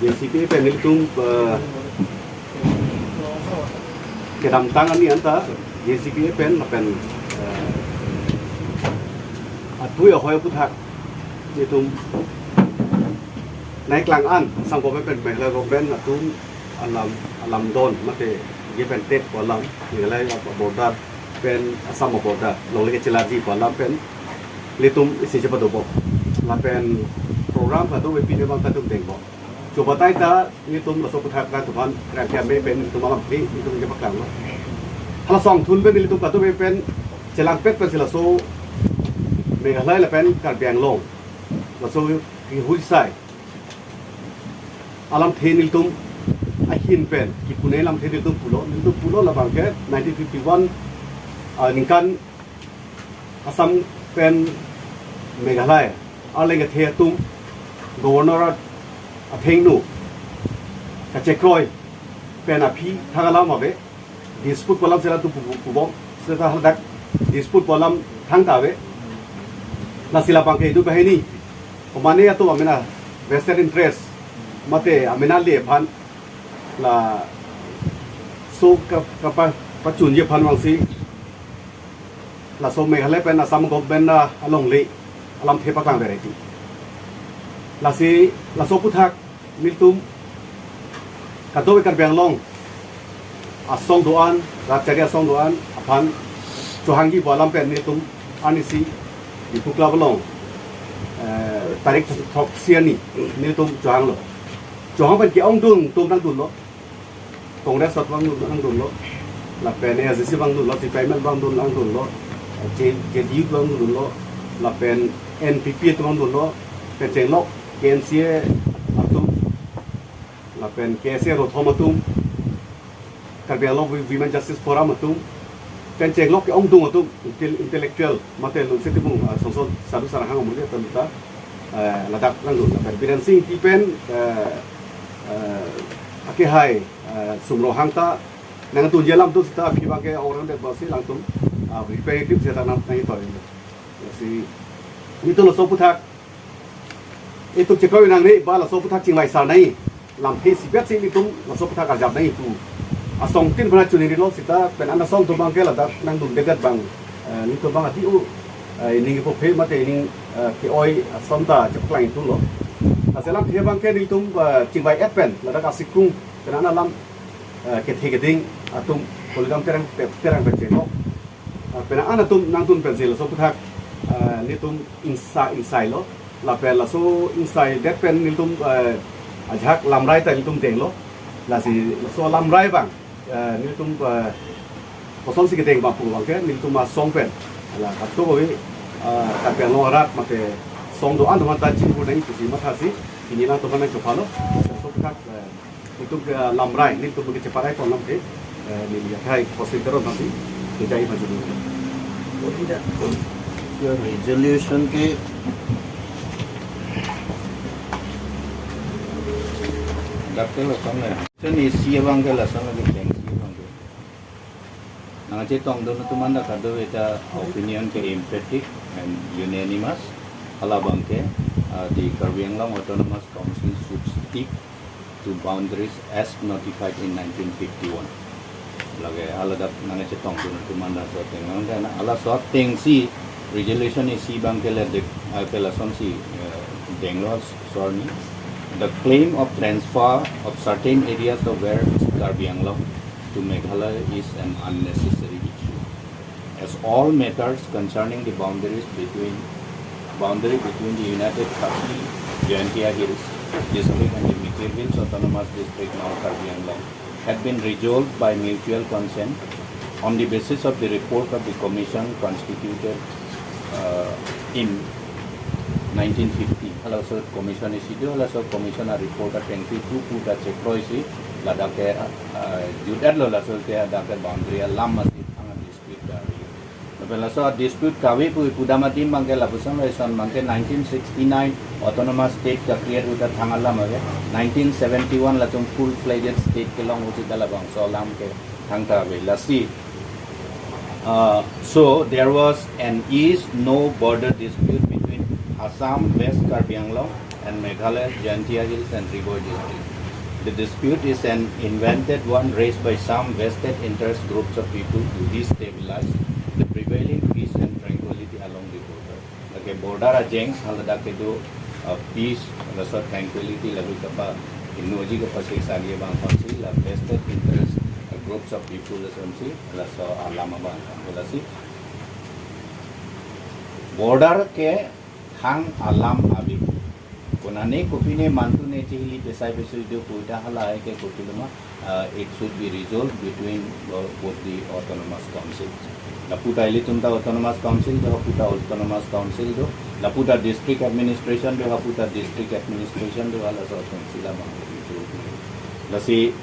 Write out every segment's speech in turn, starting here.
JCCPA pen nilitum kedam tangan ni anta JCCPA pen atui ahoy aputhak nilitum naik langan sang ko pen mehla ko pen atum alam don mate ye pen tek ko alam ni lai border pen asam border long le chelaji ko alam pen litum isi cepat dobo lapen program atau webinar bang tatum tengbo coba taita litum rasok puthak kan tuhan kerja me pen litum malam ni litum cepat kang kalau song thun pen litum katu me pen celang pet pen silaso megalai lapen karbiang long laso hui sai alam the litum ahin pen kipune alam the litum pulo la bang ke 1951 ningkan asam pen Meghalaya, aling at heatum, governor at Hengnu, Kachekroi, Penapi, Tagalamabe, dispute Palam Sela to Pubo, Seta Hadak, dispute Palam Tangabe, Nasila Banke to Bahini, Omania to Amina, Western interest, Mate, Aminali Pan, La So Pachun Yapan Wansi, La So Meghalaya Pen, Asam Gobena along late. Alam tepak lang variety. Laso puthak miltum kadobe karbiang long asong doan ratjari asong doan apan johangi balam pen miltum anisi di pukla belong tarik thok siani miltum johang pen ki ong dun tum nang dun lo kongres sat bang dun nang dun lo la pen azisi bang dun lo si payment bang dun nang dun lo JDU bang dun lo la pen NPP tuan dulu, pencen lok, KNC atum, lapen KSC rothom atum, karbiang lok Women Justice Forum atum, pencen lok ke ongdung atum, intellectual, mate lu setipu sonsol satu sarang umurnya tentang ladak langdung, lapen bidensing tipen, akehai sumrohang ta, nangan tu jalan tu kita akibat ke orang derbasi langsung, repetitive saya tanam nangi toy, si itu lo soputhak itu cekau nang ni ba lo soputhak cingwai sa nai lam he sipet sing itu lo soputhak ajab nai itu asong tin bana chuni lo sita pen ana song to bang ke la da nang dum degat bang ni to bang ati u ini ko phe mate ini ke oi som ta ceklai itu lo aselam the bang ke ni tum cingwai pen la da kasikung pen ana lam ke thegeding atum poligam terang peceno pen ana tum nang tum pensel soputhak nitum inside lo la pen la so inside that pen nitum ajak lamrai ta nitum teng lo la si so lamrai bang nitum kosong si keteng ba pu bang ke nitum ma song pen la ka to wi ka pen lo rat ma ke song do an ma ta chin bu dai si ma tha si ini la to ma cho phalo so ka nitum lamrai nitum ke ceparai ko nam te ni ya kai consider ma si ke jai ma ju tidak resolution के doctor लसन है चनी सीवांग के लसन लगे tang सीवांग के नाचे तोंग दोनों तुमंदा कदो बेटा opinion के emphatic and unanimous अलबंग के the Karbiang Autonomous Council should stick to boundaries as notified in 1951 लगे अलग नाचे तोंग दोनों तुमंदा सोते हैं उनका ना अलग सोते हैं सी resolution is si bang kela de apelason si denglos sorni the claim of transfer of certain areas of where Karbiang to Meghalaya is an unnecessary issue as all matters concerning the boundary between the United Khasi Jaintia Hills district and the Mikir Hills Autonomous District now Karbiang had been resolved by mutual consent on the basis of the report of the commission constituted in 1950. Hello sir, commission is itu. Hello sir, commission report at 22 puta check roisi. Lada ke judat lo la sir ke ada ke boundary lam masih angan dispute dari. Lepas so dispute kawi pu pudamati mangke labusan reson mangke 1969 autonomous state ka clear udah thangal lam aja. 1971 latung full fledged state ke long uci dalabang so lam ke thangta abe lasi. So there was and is no border dispute between Assam, West Karbiang and Meghalaya, Jaintia Hills and Riboi district. The dispute is an invented one raised by some vested interest groups of people to destabilize the prevailing peace and tranquility along the border. Okay, border ajeng halada ke do peace also tranquility lagu kapa inuji kapa sesagi bang konsi la vested interest groups of people lasamsi la so alama bang kolasi border ke hang alam abi Kunane kupine mantune chili desai besu do puda hala hai ke kutiluma it should be resolved between both the autonomous councils. Laputa ilitunta autonomous council do haputa autonomous council do laputa district administration do haputa district administration do hala so council ma lasi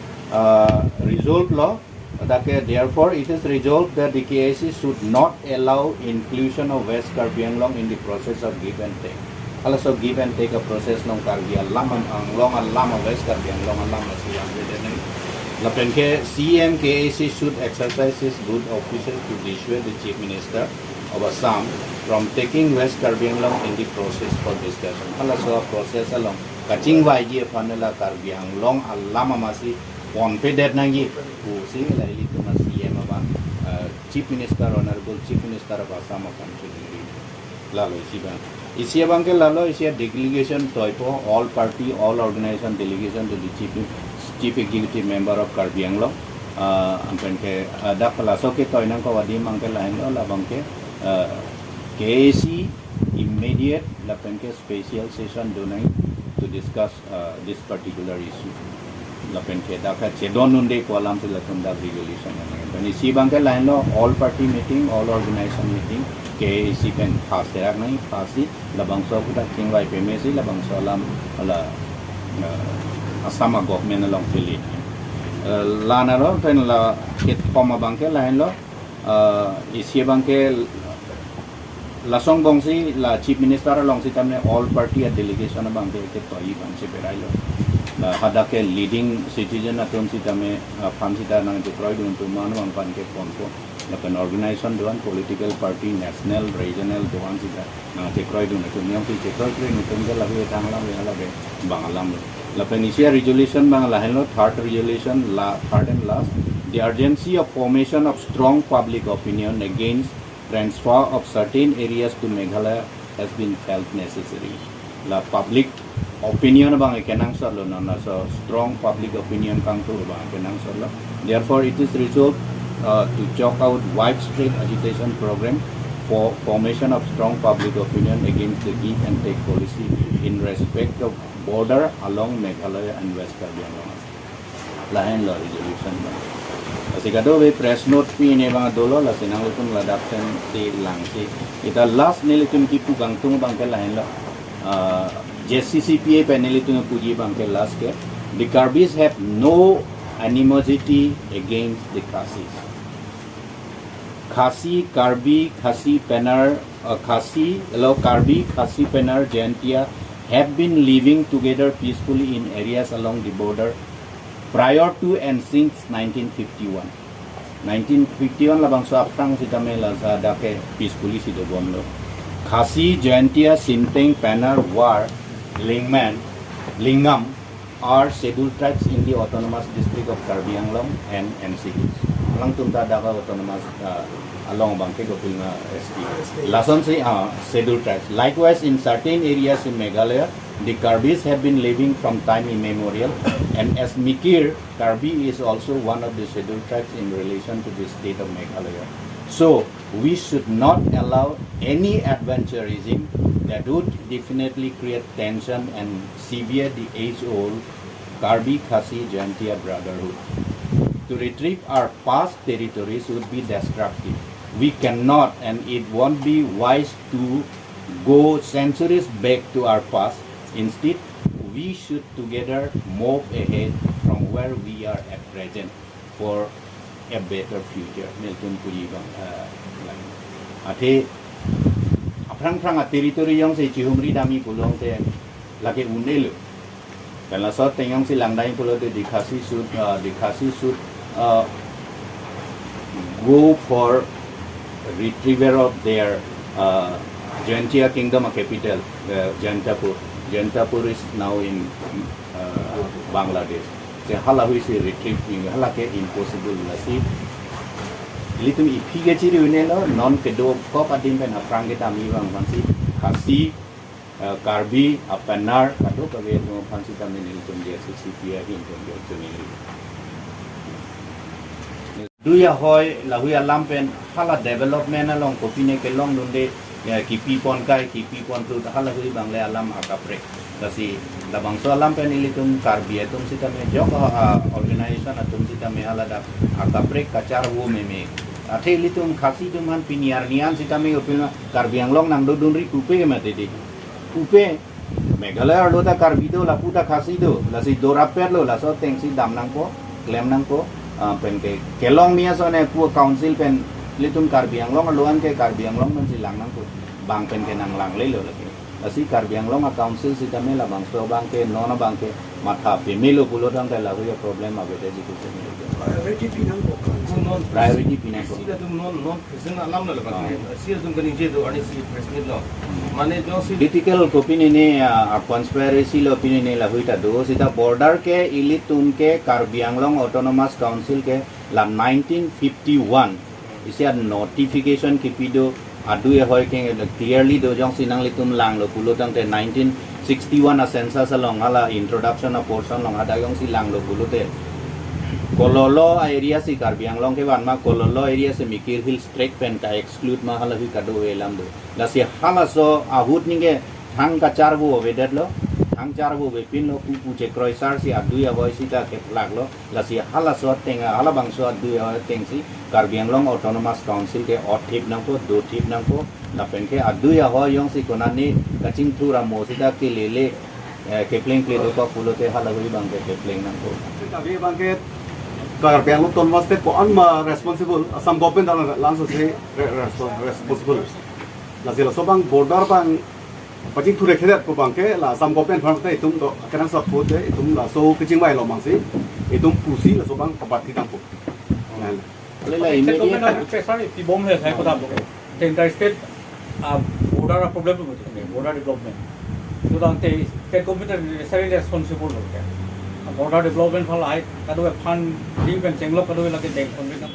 resolved law that therefore it is resolved that the KIC should not allow inclusion of West Karbi Anglong in the process of give and take. Also give and take a process long Karbi Anglong West Karbi Anglong siyang redenen. Lapenke CM KIC should exercise his good office to dissuade the Chief Minister of Assam from taking West Karbi Anglong in the process for discussion. Also process along kaching waji panela Karbi Anglong masi confident nangi usi la itu CM abang Chief Minister Honorable Chief Minister of Assam country lalu isi abang ke lalu isi delegation toipo all party all organization delegation to the chief executive member of Karbi Anglong ampen ke ada pelaso ke toinang ko wadi mangke lain lo labang ke KAC immediate lapen ke special session donai to discuss this particular issue lapen ke daka chedon nunde ko alam se lakunda regulation dan isi bang ke lain lo all party meeting all organization meeting KAC pen pass terak nai pasi labang so kuda kingwai pemesi labang so alam ala Assam government along Philly. Lana lo pen la kit poma bangke lain lo isi bangke lasong bongsi la Chief Minister along si tamne all party delegation bangke ke toi bangse berai lo. Hadake leading citizen atom si tamne pamsita nang deployed untuk manu ang pan ke ponpo. Lapan organization doan political party national regional doan sida nang deployed untuk yang si deployed untuk ke lagu tanglam ya lagu bangalam. Lapan isi resolution bang lain lo third resolution third and last the urgency of formation of strong public opinion against transfer of certain areas to Meghalaya has been felt necessary. La public opinion bang ikenang sir lo na so strong public opinion kang tu bang ikenang sir lo. Therefore it is resolved to chalk out widespread agitation program for formation of strong public opinion against the give and take policy in respect of border along Meghalaya and West Karbi Anglong. Lain lo resolution bang. Kasi kado be press note pi ne bang dolo la sinang lutun ladapsen ti langsi. Ita last nilitun kipu gangtung bang ke lain lo. JCCPA penilitun puji bang ke last ke. The Karbis have no animosity against the Khasis. Khasi, Karbi, Khasi, Penar, Karbi, Khasi, Penar, Jaintia have been living together peacefully in areas along the border prior to and since 1951. 1951 labang sa aptang si Tamela sa dake peacefully si Dobomlo. Khasi, Jaintia, Sinteng, Penar, War, Lingam are scheduled tribes in the autonomous district of Karbi Anglong and NCDs. Alang tunta daka autonomous along bangke gopil na ST. Lason si scheduled tribes. Likewise, in certain areas in Meghalaya, the Karbis have been living from time immemorial, and as Mikir, Karbi is also one of the scheduled tribes in relation to the state of Meghalaya. So, we should not allow any adventurism that would definitely create tension and sever the age-old Karbi Khasi Jaintia brotherhood. To retrieve our past territories would be destructive. We cannot and it won't be wise to go centuries back to our past. Instead, we should together move ahead from where we are at present for a better future. Milton Pujibang. Ate aprang territory yang si Chihumri dami pulong te lagi unelo. Kalau so tengok si langdai pulau de Khasi should go for retrieval of their Jaintia kingdom capital, Jaintapur. Jaintapur is now in Bangladesh. se hala hui se retrieve ni hala ke impossible la si litum ipige chiri une lo non kedo ko patim pen pherangke tami bang fansi khasi karbi apanar kado kage no fansi tami ni litum JCCPA hin ton yo chuni duya hoy la hui alam pen hala development along kopine ke long lunde kephapon kai kephapon tu hala hui bang le alam akapre kasi labang so alam pen ilitum karbi atum sitame jok organization atum sitame hala da akapre kachar wo meme athe ilitum khasi tuman piniar nian sitame opina karbi anglong nang do dunri kupe ke mate di kupe meghalaya lo da karbi do la puta khasi do la si doraper lo la so teng si dam nang ko claim nang ko pen ke kelong nia so ne pu council pen litum karbi anglong loan ke karbi anglong men si lang nang ko bang pen ke nang lang le lo lagi asi karbi anglong council si tame la bang so bang ke non bang ke matha pe melo pulo dang ke la hu problem abete education priority pinang ko non priority pinang ko sila tum non present alam na laban sila tum kani je do ani si president lo mane jo si political opinion ne conspiracy lo opinion ne la huita do sita border ke ilitum ke karbi anglong autonomous council ke la 1951 isia notification ki pido adu e hoy ke clearly do jong sinang litum lang lo pulo tang te 1961 a census along ala introduction a portion long ada jong si lang lo pulo te kololo area si karbi anglong ke ban ma kololo area se mikir hill straight pen ka exclude ma hala hi kado elam do la si hala so ahut ninge thang ka charbu wedet lo thang charbu be pin lo pu che croisar si adu ya boy si ta ke lag lo la si hala so tenga hala bang so adu ya teng si karbi anglong autonomous council ke othip nang ko do thip nang ko la pen ke adu ya ho yong si konani kaching thura mo si ta ke lele kepling ple do ko pulo te hala hui bang ke kepling nang ko Kami bangke karbi anglong autonomous te ko an ma responsible asam government dan langsung se responsible la sila so bang border bang paching thu rekhe ko bangke la asam government phang te itum do kanang sa phu te itum la so kiching bai lo mang si itum pusi la so bang kapati tang ko le la State government immediate especially the bomb hai ko da the entire state border problem ko border development so da te state government is necessarily responsible ho gaya border development phal ai kadu fund ding pen chenglo kadu la ke dek kon bena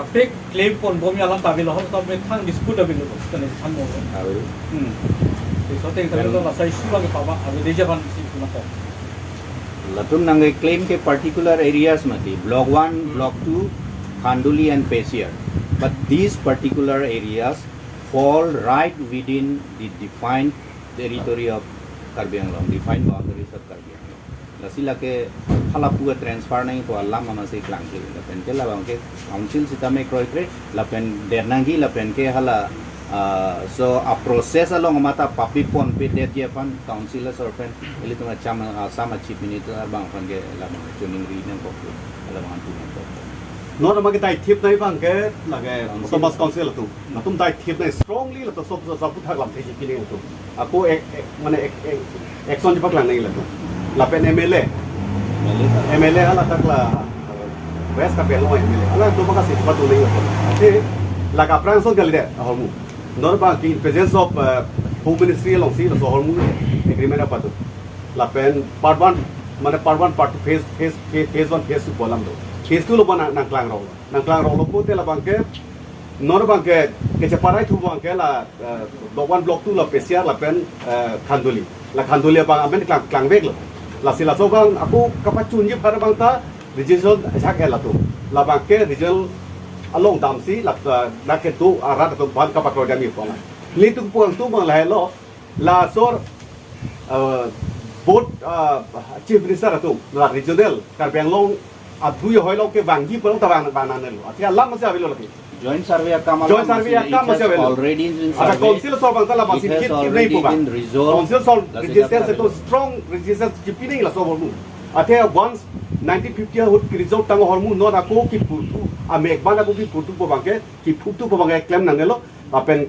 apek claim kon bom yalam ta bilo ho to me thang dispute bilo ko tane thang mo so te ta lo la sai su la ke pa ba ave deja ban si na ko latum nangai claim ke particular areas mati block 1 block 2 Khanduli and Pesiar but these particular areas fall right within the defined territory of Karbi Anglong defined boundaries of Karbi Anglong lasila ke hala pu transfer nai to alam ma se klang ke la pen ke la bang ke council sitame kroi kre la pen dernangi la pen ke hala so a process along mata papi pon pe det ye pan council sorpen eli tuma chama sama chief minister bang pan ke la bang chuning ri nang ko la bang tu nang ko no na magi tai thip nai bangke la ge autonomous council tu na tum tai thip nai strongly la to so pu thak lam the ki ni tu ako mane action ji paklang nai la tu la pen MLA ala tak la west ka pelo MLA ala to baka sit patu nai ko te la ka prang so gal de hormu nor ba ki presence of home ministry along see so hormu agreement apatu la pen part 1 mane part 1 part 2 phase 1 phase 2 bolam do phase 2 lo bana nang klang ro lo ko te la bangke nor bangke ke chaparai thu bangke la block 1 block 2 la Pesiar la pen Khanduli bang amen klang vek lo la sila so bang aku kapachun ji phar bang ta regional ajak la tu la bangke regional along dam si la ke tu arat tu ban kapakro jami ko la li tu puang tu bang la lo la sor board chief minister tu la regional Karbi Anglong adhu yo hoy lo ke wangi pelong ta bang nan lo atia lam ma se avilo lagi joint survey akam already in ada council so bang ta la basi kit nei pu bang council so register se to strong register chipini la so bomu atia once 1950 hot result tang hormu no na ko ki putu a mek bana ko ki putu po bangke ki putu po bangke claim nang lo apen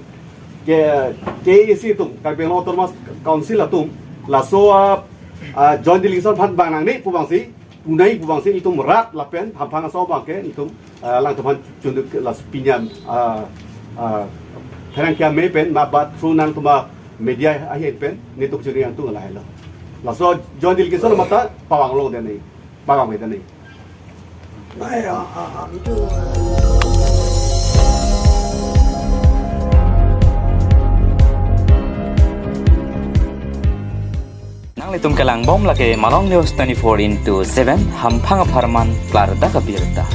ke isi tum Karbi Anglong autonomous council atum la so joint delegation phan bang nang ni pu bang si unai pu bang si itu merat la pen phang so bangke itu lang tuhan jundu la pinyam pherangke amei pen ma bat through nang tuma media ahin pen ni tuk juri yang tu la hela la so joint delegation mata pawang lo de nei bagang mai tani Nang litum kelang bom lake Malong News 24/7 hampang aparman klar da kabirta.